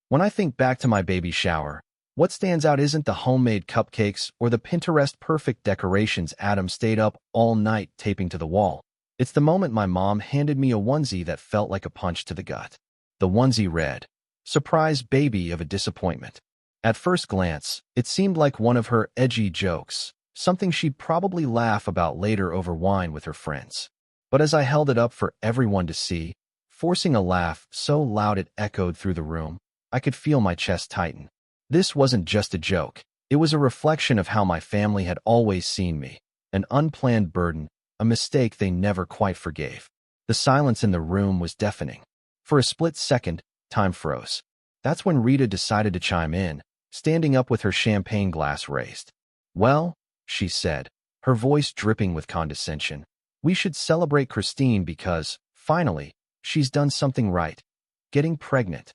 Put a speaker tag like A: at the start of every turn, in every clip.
A: When I think back to my baby shower, what stands out isn't the homemade cupcakes or the Pinterest-perfect decorations Adam stayed up all night taping to the wall. It's the moment my mom handed me a onesie that felt like a punch to the gut. The onesie read, "Surprise baby of a disappointment." At first glance, it seemed like one of her edgy jokes, something she'd probably laugh about later over wine with her friends. But as I held it up for everyone to see, forcing a laugh so loud it echoed through the room, I could feel my chest tighten. This wasn't just a joke. It was a reflection of how my family had always seen me, an unplanned burden, a mistake they never quite forgave. The silence in the room was deafening. For a split second, time froze. That's when Rita decided to chime in, standing up with her champagne glass raised. "Well," she said, her voice dripping with condescension, "we should celebrate Christine because, finally, she's done something right. Getting pregnant."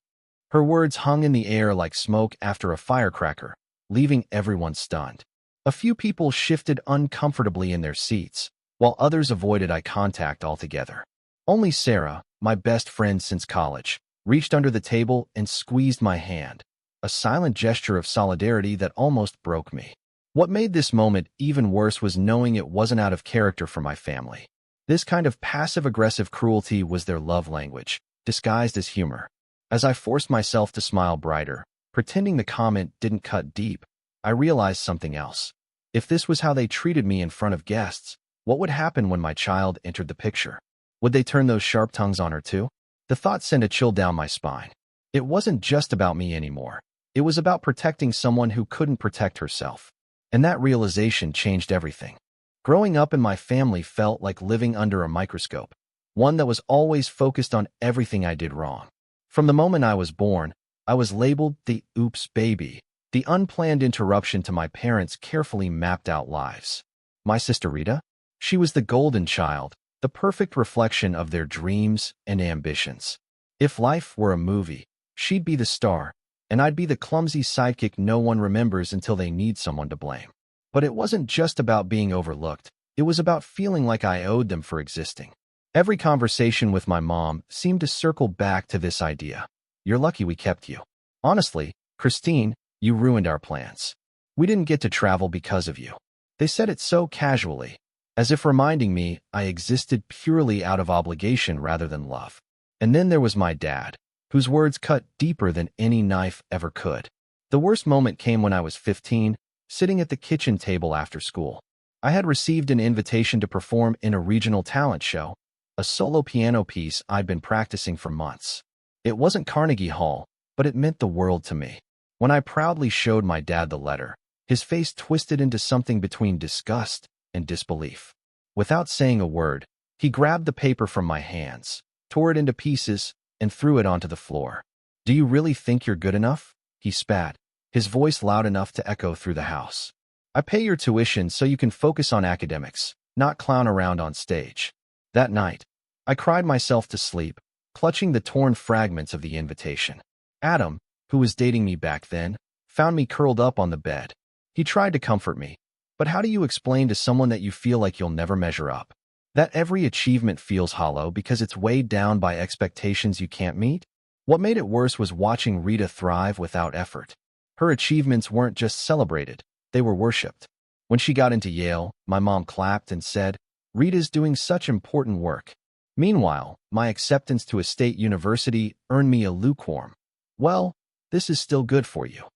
A: Her words hung in the air like smoke after a firecracker, leaving everyone stunned. A few people shifted uncomfortably in their seats, while others avoided eye contact altogether. Only Sarah, my best friend since college, reached under the table and squeezed my hand, a silent gesture of solidarity that almost broke me. What made this moment even worse was knowing it wasn't out of character for my family. This kind of passive-aggressive cruelty was their love language, disguised as humor. As I forced myself to smile brighter, pretending the comment didn't cut deep, I realized something else. If this was how they treated me in front of guests, what would happen when my child entered the picture? Would they turn those sharp tongues on her too? The thought sent a chill down my spine. It wasn't just about me anymore. It was about protecting someone who couldn't protect herself. And that realization changed everything. Growing up in my family felt like living under a microscope, one that was always focused on everything I did wrong. From the moment I was born, I was labeled the oops baby, the unplanned interruption to my parents' carefully mapped out lives. My sister Rita? She was the golden child, the perfect reflection of their dreams and ambitions. If life were a movie, she'd be the star, and I'd be the clumsy sidekick no one remembers until they need someone to blame. But it wasn't just about being overlooked. It was about feeling like I owed them for existing. Every conversation with my mom seemed to circle back to this idea. "You're lucky we kept you. Honestly, Christine, you ruined our plans. We didn't get to travel because of you." They said it so casually, as if reminding me I existed purely out of obligation rather than love. And then there was my dad, whose words cut deeper than any knife ever could. The worst moment came when I was 15, sitting at the kitchen table after school. I had received an invitation to perform in a regional talent show, a solo piano piece I'd been practicing for months. It wasn't Carnegie Hall, but it meant the world to me. When I proudly showed my dad the letter, his face twisted into something between disgust and disbelief. Without saying a word, he grabbed the paper from my hands, tore it into pieces, and threw it onto the floor. "Do you really think you're good enough?" he spat, his voice loud enough to echo through the house. "I pay your tuition so you can focus on academics, not clown around on stage." That night, I cried myself to sleep, clutching the torn fragments of the invitation. Adam, who was dating me back then, found me curled up on the bed. He tried to comfort me. But how do you explain to someone that you feel like you'll never measure up? That every achievement feels hollow because it's weighed down by expectations you can't meet? What made it worse was watching Rita thrive without effort. Her achievements weren't just celebrated, they were worshipped. When she got into Yale, my mom clapped and said, "Rita's doing such important work." Meanwhile, my acceptance to a state university earned me a lukewarm, "Well, this is still good for you."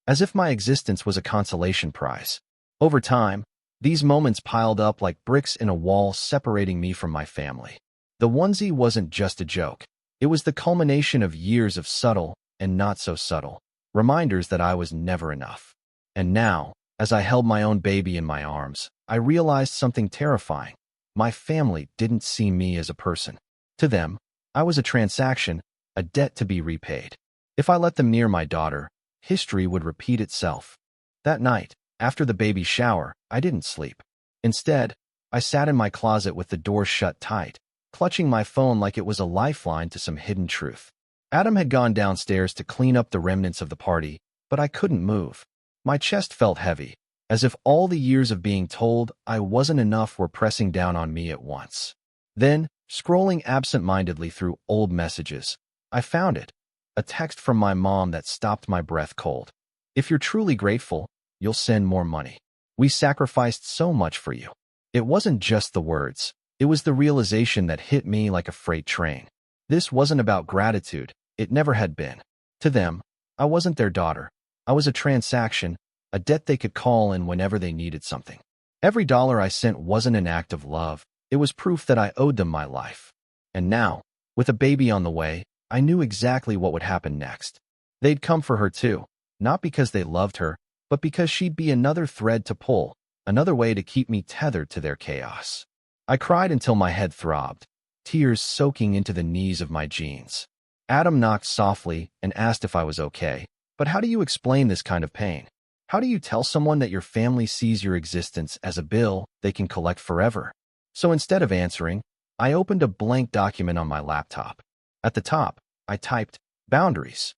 A: As if my existence was a consolation prize. Over time, these moments piled up like bricks in a wall separating me from my family. The onesie wasn't just a joke. It was the culmination of years of subtle and not so subtle reminders that I was never enough. And now, as I held my own baby in my arms, I realized something terrifying. My family didn't see me as a person. To them, I was a transaction, a debt to be repaid. If I let them near my daughter, history would repeat itself. That night, after the baby shower, I didn't sleep. Instead, I sat in my closet with the door shut tight, clutching my phone like it was a lifeline to some hidden truth. Adam had gone downstairs to clean up the remnants of the party, but I couldn't move. My chest felt heavy, as if all the years of being told I wasn't enough were pressing down on me at once. Then, scrolling absent-mindedly through old messages, I found it. A A text from my mom that stopped my breath cold. If you're truly grateful, you'll send more money. We sacrificed so much for you. It wasn't just the words. It was the realization that hit me like a freight train. This wasn't about gratitude. It never had been. To them, I wasn't their daughter. I was a transaction, a debt they could call in whenever they needed something. Every dollar I sent wasn't an act of love. It was proof that I owed them my life. And now, with a baby on the way, I knew exactly what would happen next. They'd come for her too, not because they loved her, but because she'd be another thread to pull, another way to keep me tethered to their chaos. I cried until my head throbbed, tears soaking into the knees of my jeans. Adam knocked softly and asked if I was okay. But how do you explain this kind of pain? How do you tell someone that your family sees your existence as a bill they can collect forever? So instead of answering, I opened a blank document on my laptop. At the top, I typed, boundaries.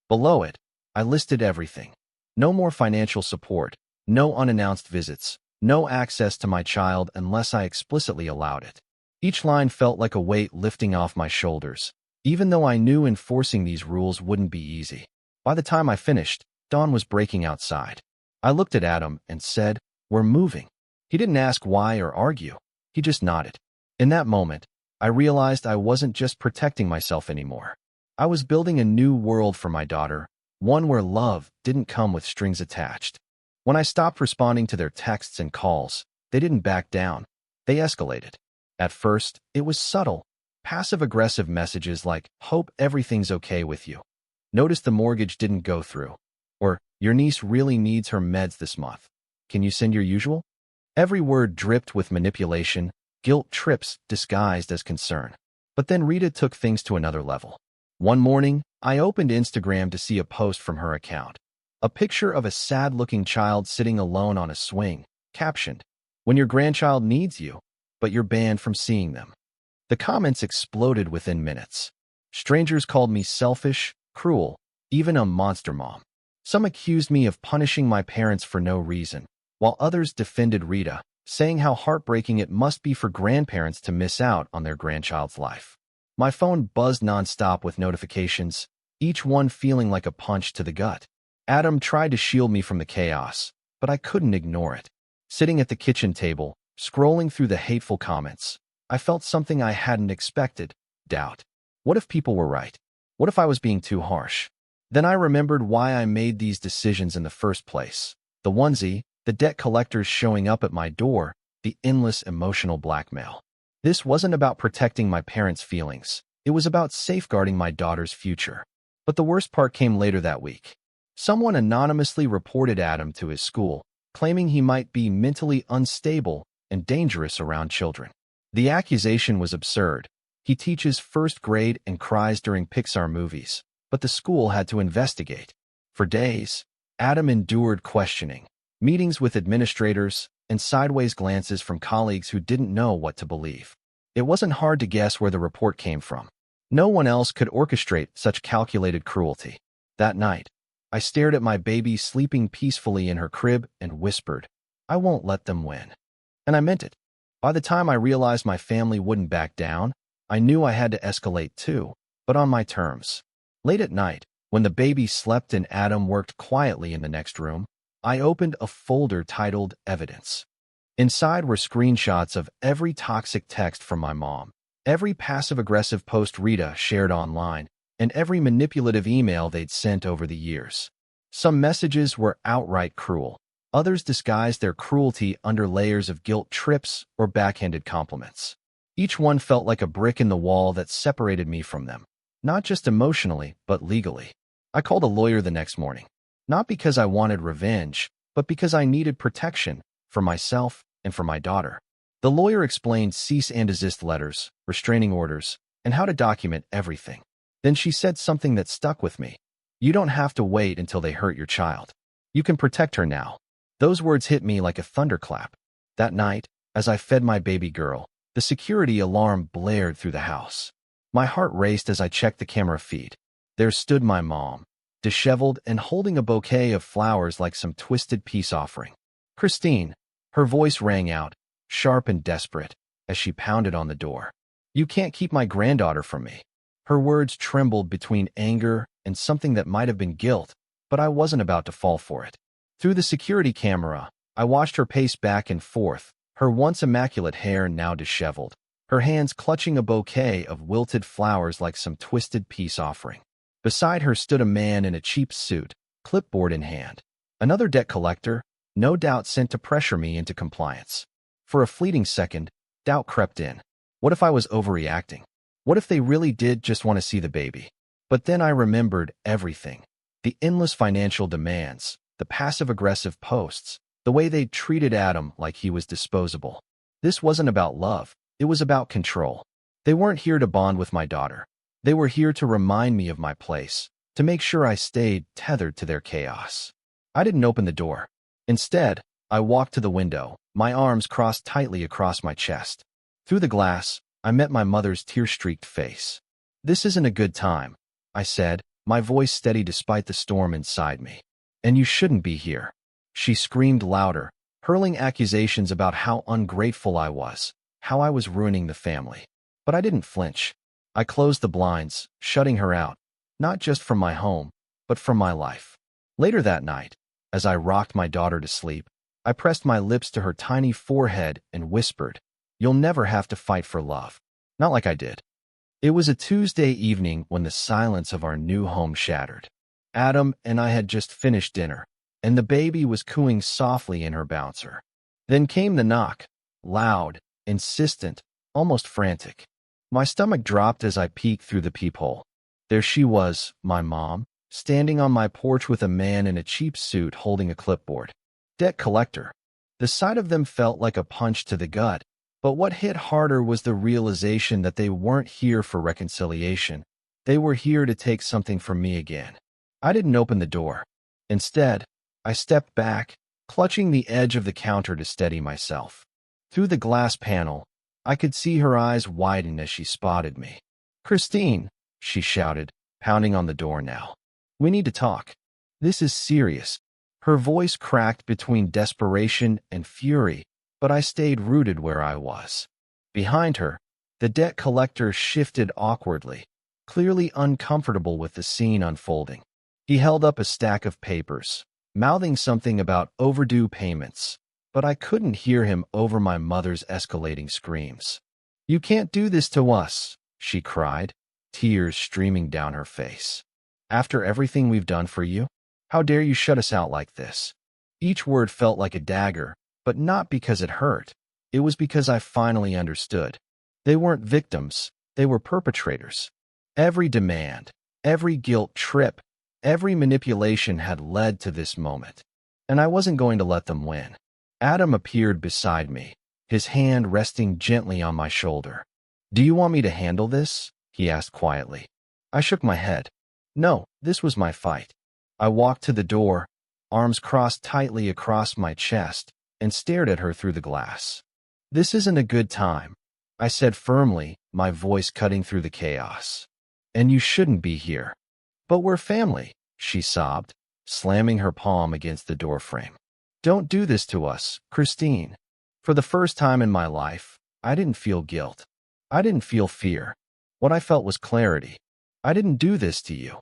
A: Below it, I listed everything. No more financial support, no unannounced visits, no access to my child unless I explicitly allowed it. Each line felt like a weight lifting off my shoulders, even though I knew enforcing these rules wouldn't be easy. By the time I finished, dawn was breaking outside. I looked at Adam and said, "We're moving." He didn't ask why or argue. He just nodded. In that moment, I realized I wasn't just protecting myself anymore. I was building a new world for my daughter, one where love didn't come with strings attached. When I stopped responding to their texts and calls, they didn't back down. They escalated. At first, it was subtle, passive-aggressive messages like, "Hope everything's okay with you. Notice the mortgage didn't go through." Or, "Your niece really needs her meds this month. Can you send your usual?" Every word dripped with manipulation, guilt trips disguised as concern. But then Rita took things to another level. One morning, I opened Instagram to see a post from her account. A picture of a sad-looking child sitting alone on a swing, captioned, "When your grandchild needs you, but you're banned from seeing them." The comments exploded within minutes. Strangers called me selfish, cruel, even a monster mom. Some accused me of punishing my parents for no reason, while others defended Rita, saying how heartbreaking it must be for grandparents to miss out on their grandchild's life. My phone buzzed nonstop with notifications, each one feeling like a punch to the gut. Adam tried to shield me from the chaos, but I couldn't ignore it. Sitting at the kitchen table, scrolling through the hateful comments, I felt something I hadn't expected: doubt. What if people were right? What if I was being too harsh? Then I remembered why I made these decisions in the first place. The onesie, the debt collectors showing up at my door, the endless emotional blackmail. This wasn't about protecting my parents' feelings. It was about safeguarding my daughter's future. But the worst part came later that week. Someone anonymously reported Adam to his school, claiming he might be mentally unstable and dangerous around children. The accusation was absurd. He teaches first grade and cries during Pixar movies, but the school had to investigate. For days, Adam endured questioning, meetings with administrators, and sideways glances from colleagues who didn't know what to believe. It wasn't hard to guess where the report came from. No one else could orchestrate such calculated cruelty. That night, I stared at my baby sleeping peacefully in her crib and whispered, "I won't let them win." And I meant it. By the time I realized my family wouldn't back down, I knew I had to escalate too, but on my terms. Late at night, when the baby slept and Adam worked quietly in the next room, I opened a folder titled Evidence. Inside were screenshots of every toxic text from my mom, every passive-aggressive post Rita shared online, and every manipulative email they'd sent over the years. Some messages were outright cruel. Others disguised their cruelty under layers of guilt trips or backhanded compliments. Each one felt like a brick in the wall that separated me from them, not just emotionally, but legally. I called a lawyer the next morning, not because I wanted revenge, but because I needed protection for myself and for my daughter. The lawyer explained cease and desist letters, restraining orders, and how to document everything. Then she said something that stuck with me. "You don't have to wait until they hurt your child. You can protect her now." Those words hit me like a thunderclap. That night, as I fed my baby girl, the security alarm blared through the house. My heart raced as I checked the camera feed. There stood my mom, disheveled and holding a bouquet of flowers like some twisted peace offering. "Christine," her voice rang out, sharp and desperate, as she pounded on the door. "You can't keep my granddaughter from me." Her words trembled between anger and something that might have been guilt, but I wasn't about to fall for it. Through the security camera, I watched her pace back and forth, her once immaculate hair now disheveled, her hands clutching a bouquet of wilted flowers like some twisted peace offering. Beside her stood a man in a cheap suit, clipboard in hand. Another debt collector, no doubt sent to pressure me into compliance. For a fleeting second, doubt crept in. What if I was overreacting? What if they really did just want to see the baby? But then I remembered everything. The endless financial demands, the passive-aggressive posts, the way they treated Adam like he was disposable. This wasn't about love. It was about control. They weren't here to bond with my daughter. They were here to remind me of my place, to make sure I stayed tethered to their chaos. I didn't open the door. Instead, I walked to the window, my arms crossed tightly across my chest. Through the glass, I met my mother's tear-streaked face. "This isn't a good time," I said, my voice steady despite the storm inside me. "And you shouldn't be here." She screamed louder, hurling accusations about how ungrateful I was, how I was ruining the family. But I didn't flinch. I closed the blinds, shutting her out, not just from my home, but from my life. Later that night, as I rocked my daughter to sleep, I pressed my lips to her tiny forehead and whispered, "You'll never have to fight for love." Not like I did. It was a Tuesday evening when the silence of our new home shattered. Adam and I had just finished dinner, and the baby was cooing softly in her bouncer. Then came the knock, loud, insistent, almost frantic. My stomach dropped as I peeked through the peephole. There she was, my mom, standing on my porch with a man in a cheap suit holding a clipboard. Debt collector. The sight of them felt like a punch to the gut, but what hit harder was the realization that they weren't here for reconciliation. They were here to take something from me again. I didn't open the door. Instead, I stepped back, clutching the edge of the counter to steady myself. Through the glass panel, I could see her eyes widen as she spotted me. "Christine," she shouted, pounding on the door now. "We need to talk. This is serious." Her voice cracked between desperation and fury, but I stayed rooted where I was. Behind her, the debt collector shifted awkwardly, clearly uncomfortable with the scene unfolding. He held up a stack of papers, mouthing something about overdue payments, but I couldn't hear him over my mother's escalating screams. "You can't do this to us," she cried, tears streaming down her face. "After everything we've done for you? How dare you shut us out like this?" Each word felt like a dagger, but not because it hurt. It was because I finally understood. They weren't victims, they were perpetrators. Every demand, every guilt trip, every manipulation had led to this moment, and I wasn't going to let them win. Adam appeared beside me, his hand resting gently on my shoulder. "Do you want me to handle this?" he asked quietly. I shook my head. No, this was my fight. I walked to the door, arms crossed tightly across my chest, and stared at her through the glass. "This isn't a good time," I said firmly, my voice cutting through the chaos. "And you shouldn't be here." "But we're family," she sobbed, slamming her palm against the doorframe. "Don't do this to us, Christine." For the first time in my life, I didn't feel guilt. I didn't feel fear. What I felt was clarity. "I didn't do this to you,"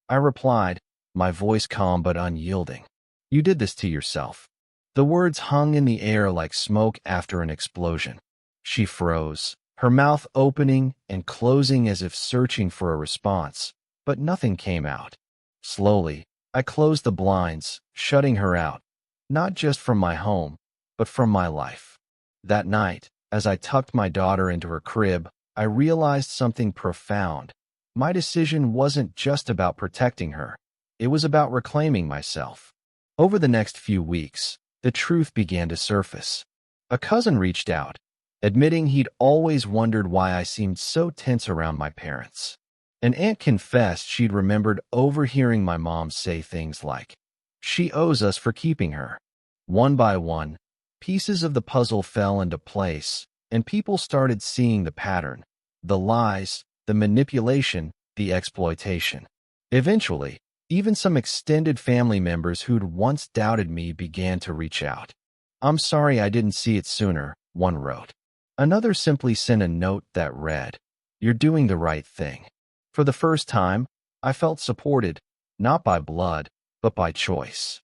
A: I replied, my voice calm but unyielding. "You did this to yourself." The words hung in the air like smoke after an explosion. She froze, her mouth opening and closing as if searching for a response, but nothing came out. Slowly, I closed the blinds, shutting her out, not just from my home, but from my life. That night, as I tucked my daughter into her crib, I realized something profound. My decision wasn't just about protecting her. It was about reclaiming myself. Over the next few weeks, the truth began to surface. A cousin reached out, admitting he'd always wondered why I seemed so tense around my parents. An aunt confessed she'd remembered overhearing my mom say things like, "She owes us for keeping her." One by one, pieces of the puzzle fell into place, and people started seeing the pattern, the lies, the manipulation, the exploitation. Eventually, even some extended family members who'd once doubted me began to reach out. "I'm sorry I didn't see it sooner," one wrote. Another simply sent a note that read, "You're doing the right thing." For the first time, I felt supported, not by blood, but by choice.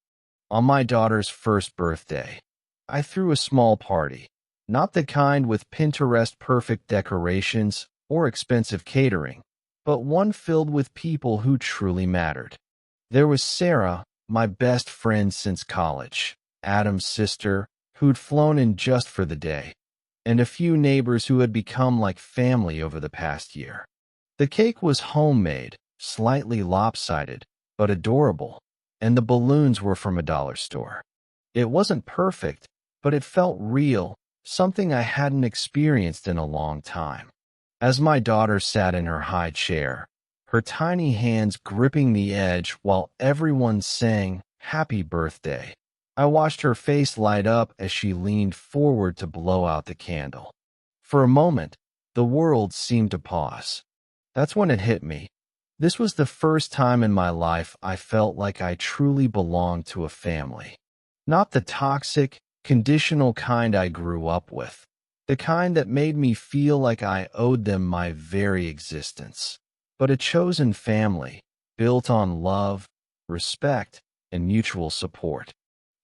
A: On my daughter's first birthday, I threw a small party, not the kind with Pinterest-perfect decorations or expensive catering, but one filled with people who truly mattered. There was Sarah, my best friend since college, Adam's sister, who'd flown in just for the day, and a few neighbors who had become like family over the past year. The cake was homemade, slightly lopsided, but adorable, and the balloons were from a dollar store. It wasn't perfect, but it felt real, something I hadn't experienced in a long time. As my daughter sat in her high chair, her tiny hands gripping the edge while everyone sang "Happy Birthday," I watched her face light up as she leaned forward to blow out the candle. For a moment, the world seemed to pause. That's when it hit me. This was the first time in my life I felt like I truly belonged to a family. Not the toxic, conditional kind I grew up with. The kind that made me feel like I owed them my very existence. But a chosen family, built on love, respect, and mutual support.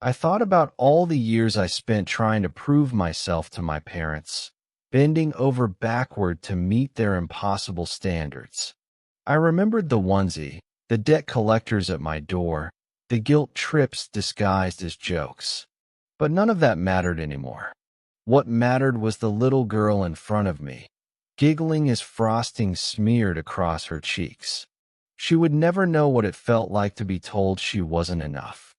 A: I thought about all the years I spent trying to prove myself to my parents, bending over backward to meet their impossible standards. I remembered the onesie, the debt collectors at my door, the guilt trips disguised as jokes. But none of that mattered anymore. What mattered was the little girl in front of me, giggling as frosting smeared across her cheeks. She would never know what it felt like to be told she wasn't enough.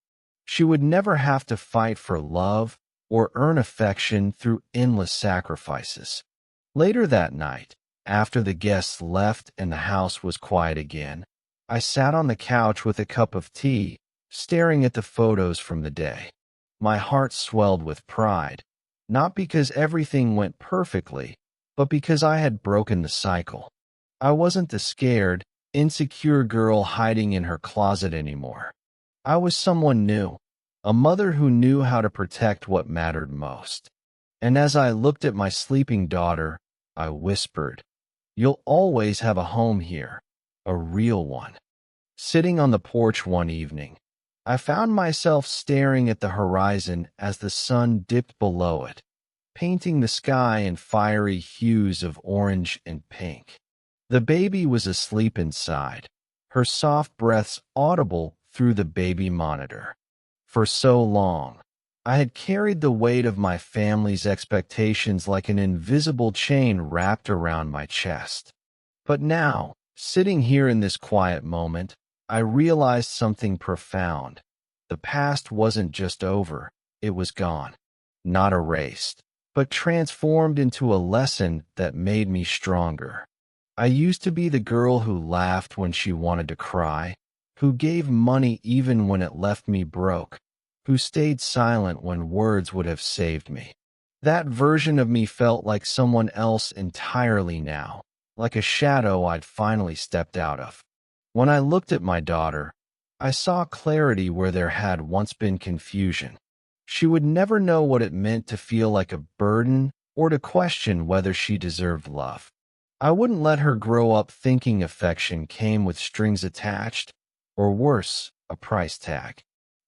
A: She would never have to fight for love or earn affection through endless sacrifices. Later that night, after the guests left and the house was quiet again, I sat on the couch with a cup of tea, staring at the photos from the day. My heart swelled with pride, not because everything went perfectly, but because I had broken the cycle. I wasn't the scared, insecure girl hiding in her closet anymore. I was someone new, a mother who knew how to protect what mattered most. And as I looked at my sleeping daughter, I whispered, "You'll always have a home here, a real one." Sitting on the porch one evening, I found myself staring at the horizon as the sun dipped below it, painting the sky in fiery hues of orange and pink. The baby was asleep inside, her soft breaths audible through the baby monitor. For so long, I had carried the weight of my family's expectations like an invisible chain wrapped around my chest. But now, sitting here in this quiet moment, I realized something profound. The past wasn't just over, it was gone. Not erased, but transformed into a lesson that made me stronger. I used to be the girl who laughed when she wanted to cry, who gave money even when it left me broke, who stayed silent when words would have saved me. That version of me felt like someone else entirely now, like a shadow I'd finally stepped out of. When I looked at my daughter, I saw clarity where there had once been confusion. She would never know what it meant to feel like a burden or to question whether she deserved love. I wouldn't let her grow up thinking affection came with strings attached, or worse, a price tag.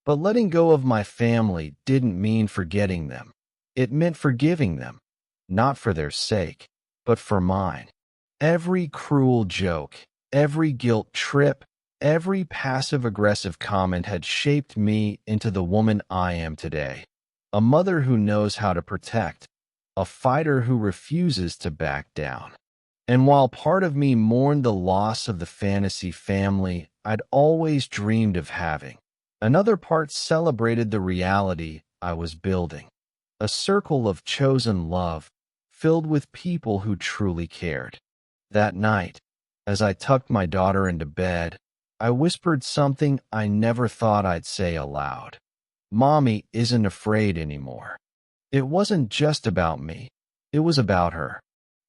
A: But letting go of my family didn't mean forgetting them. It meant forgiving them, not for their sake, but for mine. Every cruel joke, every guilt trip, every passive-aggressive comment had shaped me into the woman I am today. A mother who knows how to protect, a fighter who refuses to back down. And while part of me mourned the loss of the fantasy family I'd always dreamed of having, another part celebrated the reality I was building. A circle of chosen love, filled with people who truly cared. That night, as I tucked my daughter into bed, I whispered something I never thought I'd say aloud. Mommy isn't afraid anymore. It wasn't just about me. It was about her.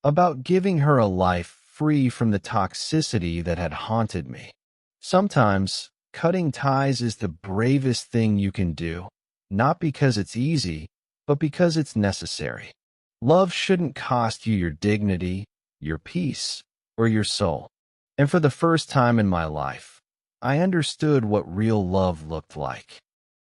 A: About giving her a life free from the toxicity that had haunted me. Sometimes, cutting ties is the bravest thing you can do, not because it's easy, but because it's necessary. Love shouldn't cost you your dignity, your peace, or your soul. And for the first time in my life, I understood what real love looked like.